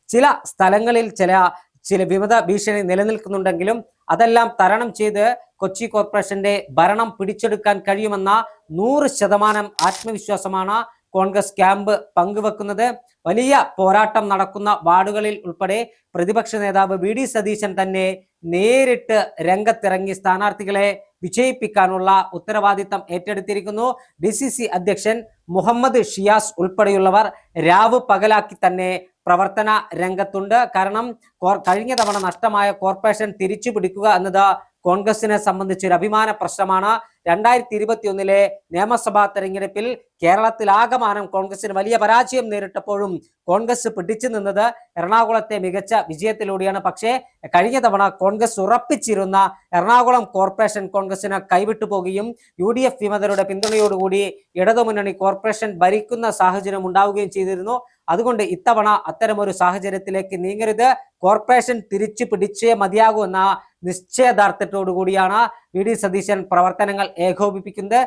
ചില സ്ഥലങ്ങളിൽ ചില വിമത ഭീഷണി നിലനിൽക്കുന്നുണ്ടെങ്കിലും അതെല്ലാം തരണം ചെയ്ത് കൊച്ചി കോർപ്പറേഷന്റെ ഭരണം പിടിച്ചെടുക്കാൻ കഴിയുമെന്ന 100% ആത്മവിശ്വാസമാണ് കോൺഗ്രസ് ക്യാമ്പ് പങ്കുവെക്കുന്നത്. വലിയ പോരാട്ടം നടക്കുന്ന വാർഡുകളിൽ ഉൾപ്പെടെ പ്രതിപക്ഷ നേതാവ് വി ഡി സതീശൻ തന്നെ നേരിട്ട് രംഗത്തിറങ്ങി സ്ഥാനാർത്ഥികളെ വിജയിപ്പിക്കാനുള്ള ഉത്തരവാദിത്തം ഏറ്റെടുത്തിരിക്കുന്നു. DCC അധ്യക്ഷൻ മുഹമ്മദ് ഷിയാസ് ഉൾപ്പെടെയുള്ളവർ രാവ് പകലാക്കി തന്നെ പ്രവർത്തന രംഗത്തുണ്ട്. കാരണം കഴിഞ്ഞ തവണ നഷ്ടമായ കോർപ്പറേഷൻ തിരിച്ചു പിടിക്കുക എന്നത് കോൺഗ്രസിനെ സംബന്ധിച്ച് ഒരു അഭിമാന പ്രശ്നമാണ്. 2021 നിയമസഭാ തെരഞ്ഞെടുപ്പിൽ കേരളത്തിലാകമാനം കോൺഗ്രസിന് വലിയ പരാജയം നേരിട്ടപ്പോഴും കോൺഗ്രസ് പിടിച്ചു നിന്നത് എറണാകുളത്തെ മികച്ച വിജയത്തിലൂടെയാണ്. പക്ഷേ കഴിഞ്ഞ തവണ കോൺഗ്രസ് ഉറപ്പിച്ചിരുന്ന എറണാകുളം കോർപ്പറേഷൻ കോൺഗ്രസിന് കൈവിട്ടു പോകുകയും UDF വിമതരുടെ പിന്തുണയോടുകൂടി ഇടതുമുന്നണി കോർപ്പറേഷൻ ഭരിക്കുന്ന സാഹചര്യം ഉണ്ടാവുകയും ചെയ്തിരുന്നു. അതുകൊണ്ട് ഇത്തവണ അത്തരമൊരു സാഹചര്യത്തിലേക്ക് നീങ്ങരുത്, കോർപ്പറേഷൻ തിരിച്ചു പിടിച്ചേ മതിയാകൂ എന്ന നിശ്ചയദാർഢ്യത്തോടു കൂടിയാണ് വി ഡി സതീശൻ പ്രവർത്തനങ്ങൾ ഏകോപിപ്പിക്കുന്നത്.